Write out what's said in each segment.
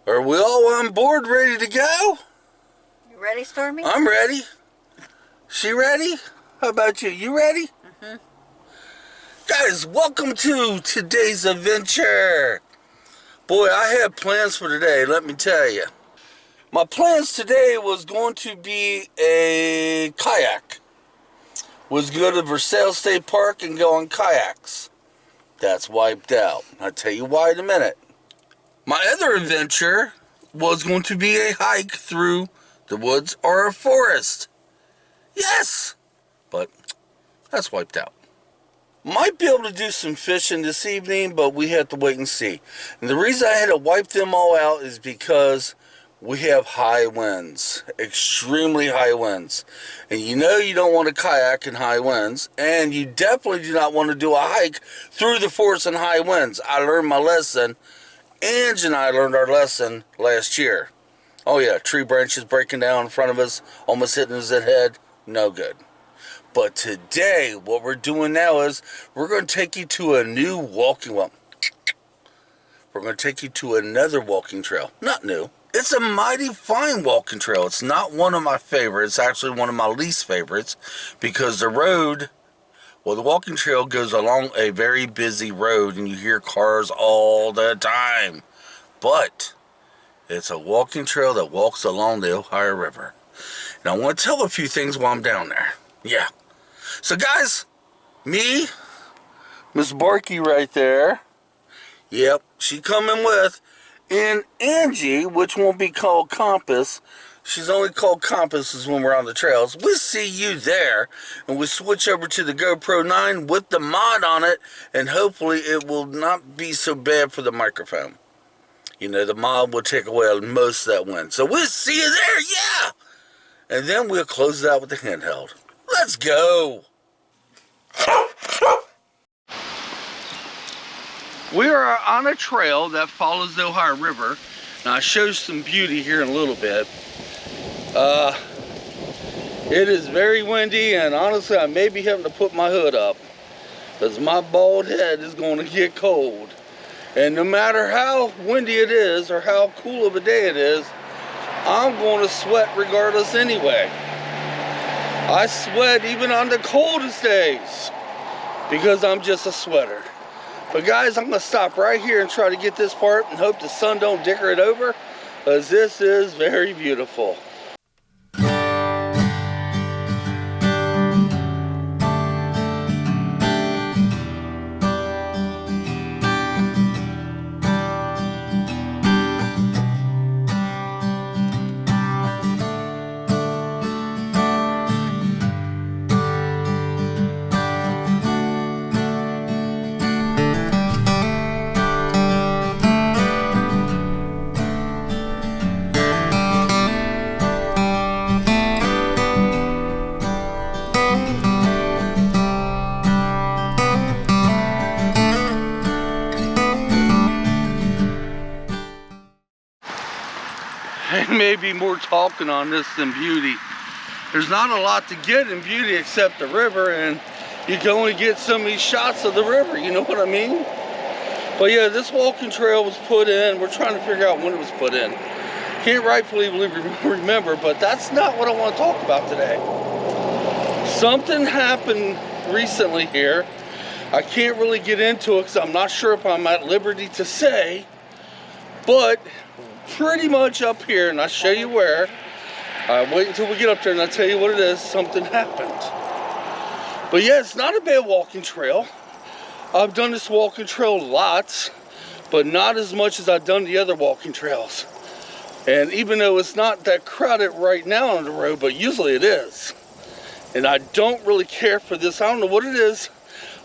Are we all on board, ready to go? You ready, Stormy? I'm ready. She ready? How about you? You ready? Mm-hmm. Guys, welcome to today's adventure. Boy, I had plans for today, let me tell you. My plans today was going to be a kayak. Was go to Versailles State Park and go on kayaks. That's wiped out. I'll tell you why in a minute. My other adventure was going to be a hike through the woods or a forest. Yes, but that's wiped out. Might be able to do some fishing this evening, but we have to wait and see. And the reason I had to wipe them all out is because we have high winds, extremely high winds. And you know you don't want to kayak in high winds, and you definitely do not want to do a hike through the forest in high winds. I learned my lesson. Ange and I learned our lesson last year. Oh yeah, tree branches breaking down in front of us, almost hitting us in the head. No good. But today, what we're doing now is we're going to take you to a new walking, well, we're going to take you to another walking trail. Not new. It's a mighty fine walking trail. It's not one of my favorites. It's actually one of my least favorites because the road, well, the walking trail goes along a very busy road and you hear cars all the time. But it's a walking trail that walks along the Ohio River. And I want to tell a few things while I'm down there. Yeah. So guys, me, Miss Barky right there. Yep, she coming with. And Angie, which won't be called Compass. She's only called Compasses when we're on the trails. We'll see you there. And we'll switch over to the GoPro 9 with the mod on it. And hopefully it will not be so bad for the microphone. You know, the mod will take away most of that wind. So we'll see you there, yeah! And then we'll close it out with the handheld. Let's go! We are on a trail that follows the Ohio River. Now, I'll show you some beauty here in a little bit. It is very windy, and honestly, I may be having to put my hood up because my bald head is going to get cold. And no matter how windy it is or how cool of a day it is, I'm going to sweat regardless anyway. I sweat even on the coldest days because I'm just a sweater. But guys, I'm going to stop right here and try to get this part and hope the sun don't dicker it over, because this is very beautiful. Maybe more talking on this than beauty. There's not a lot to get in beauty except the river, and you can only get so many shots of the river, you know what I mean? But yeah, this walking trail was put in. We're trying to figure out when it was put in. Can't rightfully remember, but that's not what I want to talk about today. Something happened recently here. I can't really get into it because I'm not sure if I'm at liberty to say, but pretty much up here, and I'll show you where. Wait until we get up there and I'll tell you what it is. Something happened. But yeah, it's not a bad walking trail. I've done this walking trail lots, but not as much as I've done the other walking trails. And even though it's not that crowded right now on the road, but usually it is. And I don't really care for this. I don't know what it is.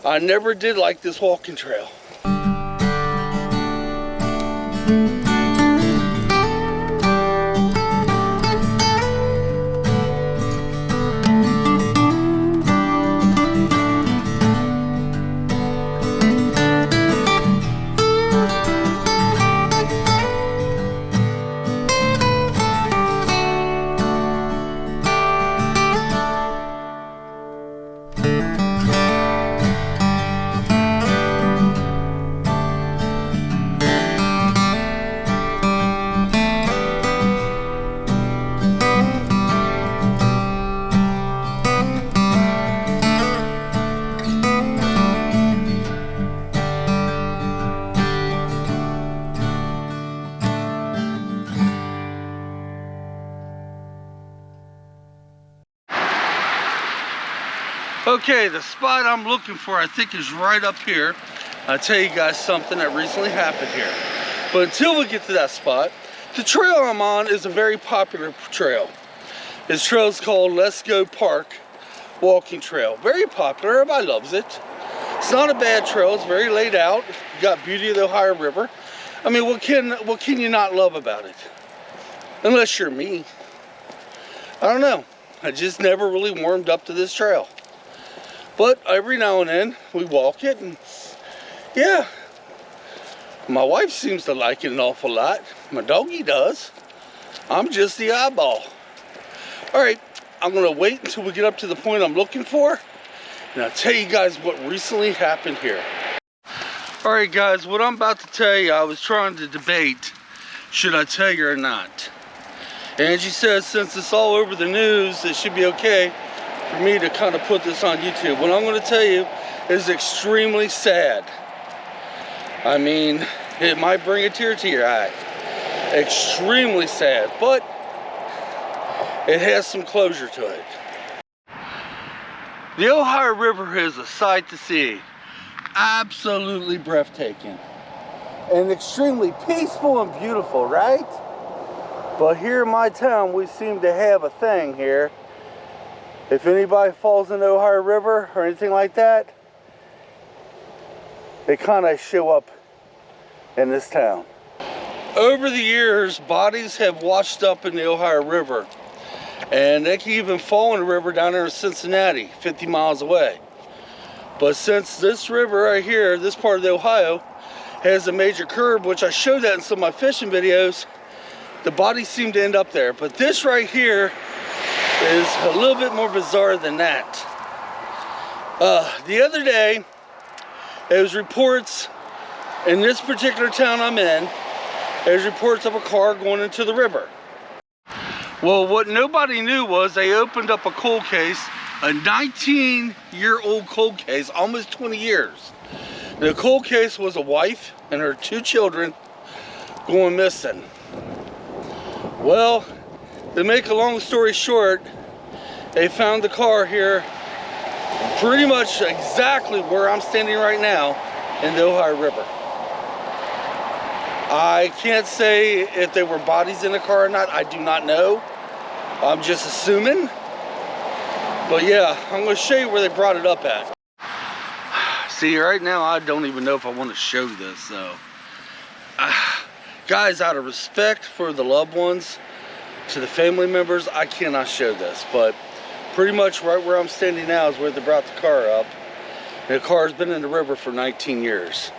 I never did like this walking trail. Okay, the spot I'm looking for, I think, is right up here. I'll tell you guys something that recently happened here. But until we get to that spot, the trail I'm on is a very popular trail. This trail is called Lesko Park walking trail. Very popular, everybody loves it. It's not a bad trail, it's very laid out. You got beauty of the Ohio River. I mean, what can you not love about it? Unless you're me. I don't know. I just never really warmed up to this trail. But every now and then we walk it, and yeah, my wife seems to like it an awful lot. My doggy does. I'm just the eyeball. All right, I'm gonna wait until we get up to the point I'm looking for, and I'll tell you guys what recently happened here. All right, guys, what I'm about to tell you, I was trying to debate, should I tell you or not? Angie says since it's all over the news, it should be okay for me to kind of put this on YouTube. What I'm going to tell you is extremely sad. I mean, it might bring a tear to your eye. Extremely sad, but it has some closure to it. The Ohio River is a sight to see. Absolutely breathtaking. And extremely peaceful and beautiful, right? But here in my town, we seem to have a thing here. If anybody falls in the Ohio River or anything like that, they kind of show up in this town. Over the years, bodies have washed up in the Ohio River, and they can even fall in the river down there in Cincinnati, 50 miles away. But since this river right here, this part of the Ohio, has a major curve, which I showed that in some of my fishing videos, the bodies seem to end up there. But this right here is a little bit more bizarre than that. The other day, there was reports in this particular town I'm in, there's reports of a car going into the river. Well, what nobody knew was they opened up a cold case, a 19-year-old cold case, almost 20 years. The cold case was a wife and her 2 children going missing. Well, to make a long story short, they found the car here pretty much exactly where I'm standing right now in the Ohio River. I can't say if there were bodies in the car or not. I do not know. I'm just assuming. But yeah, I'm going to show you where they brought it up at. See, right now I don't even know if I want to show this. So, guys, out of respect for the loved ones, to the family members, I cannot show this. But pretty much right where I'm standing now is where they brought the car up. And the car has been in the river for 19 years.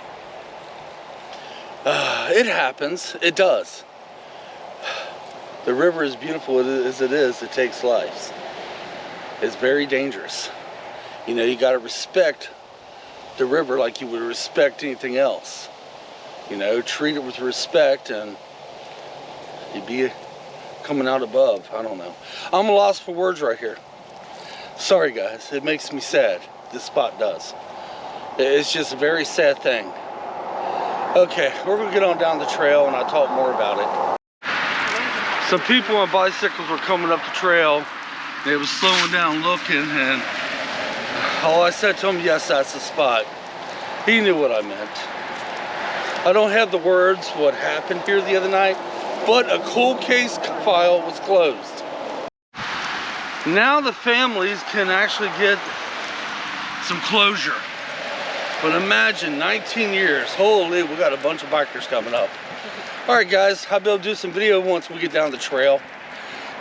It happens. It does. The river is beautiful as it is. It takes lives. It's very dangerous. You know, you got to respect the river like you would respect anything else. You know, treat it with respect and you'd be coming out above. I don't know. I'm lost for words right here. Sorry guys, it makes me sad. This spot does. It's just a very sad thing. Okay, we're gonna get on down the trail and I'll talk more about it. Some people on bicycles were coming up the trail. They were slowing down looking, and all I said to him, yes, that's the spot. He knew what I meant. I don't have the words what happened here the other night, but a cold case file was closed. Now the families can actually get some closure. But imagine 19 years. Holy, we got a bunch of bikers coming up. All right, guys, I'll be able to do some video once we get down the trail.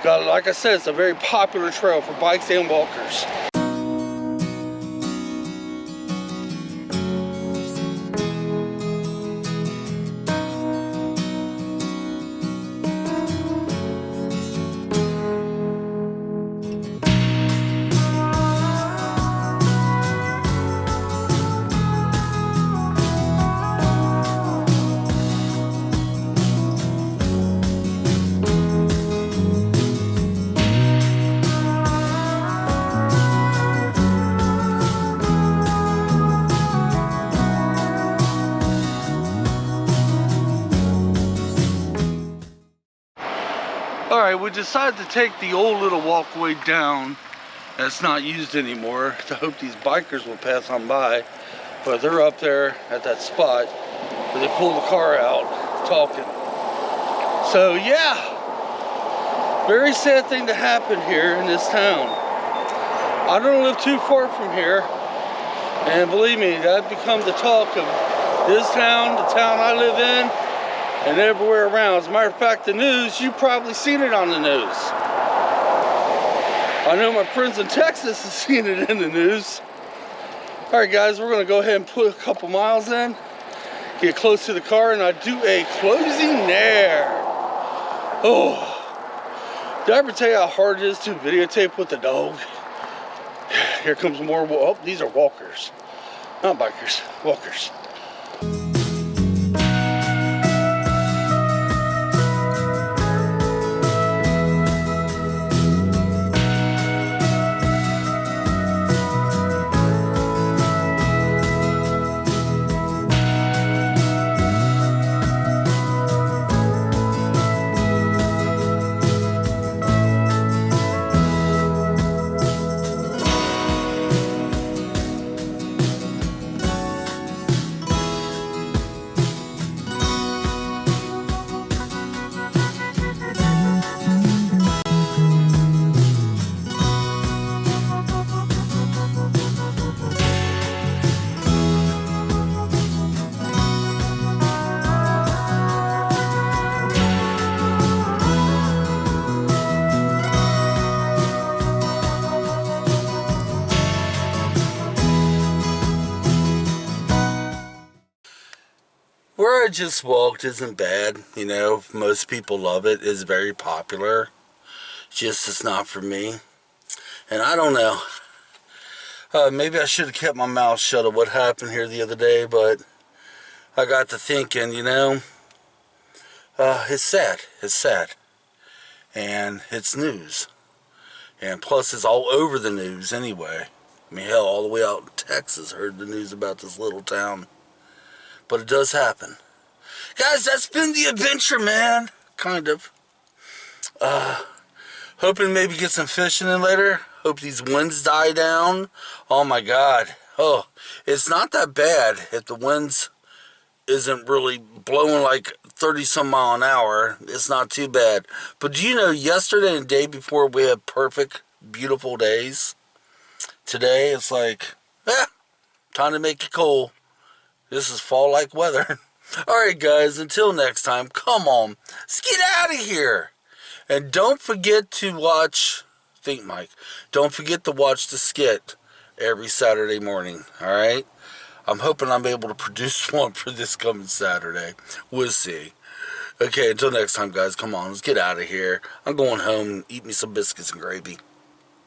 Like I said, it's a very popular trail for bikes and walkers. Alright, we decided to take the old little walkway down and it's not used anymore. I hope these bikers will pass on by, but they're up there at that spot where they pull the car out talking. So yeah, very sad thing to happen here in this town. I don't live too far from here, and believe me, that become the talk of this town, the town I live in, and everywhere around. As a matter of fact, the news, you've probably seen it on the news. I know my friends in Texas have seen it in the news. Alright guys, we're going to go ahead and put a couple miles in, get close to the car, and I do a closing there. Oh, did I ever tell you how hard it is to videotape with the dog? Here comes more, oh, these are walkers. Not bikers, walkers. Where I just walked isn't bad, you know, most people love it, it's very popular, just it's not for me, and I don't know, maybe I should have kept my mouth shut of what happened here the other day, but I got to thinking, you know, it's sad, and it's news, and plus it's all over the news anyway. I mean, hell, all the way out in Texas heard the news about this little town. But it does happen. Guys, that's been the adventure, man. Kind of. Hoping maybe get some fishing in later. Hope these winds die down. Oh my God. Oh, it's not that bad if the winds isn't really blowing like 30 some mile an hour. It's not too bad. But do you know, yesterday and the day before we had perfect, beautiful days. Today it's like, time to make it cool. This is fall-like weather. Alright guys, until next time, come on, let's get out of here. And don't forget to watch, think Mike, don't forget to watch the skit every Saturday morning, alright? I'm hoping I'm able to produce one for this coming Saturday. We'll see. Okay, until next time guys, come on, let's get out of here. I'm going home and eat me some biscuits and gravy.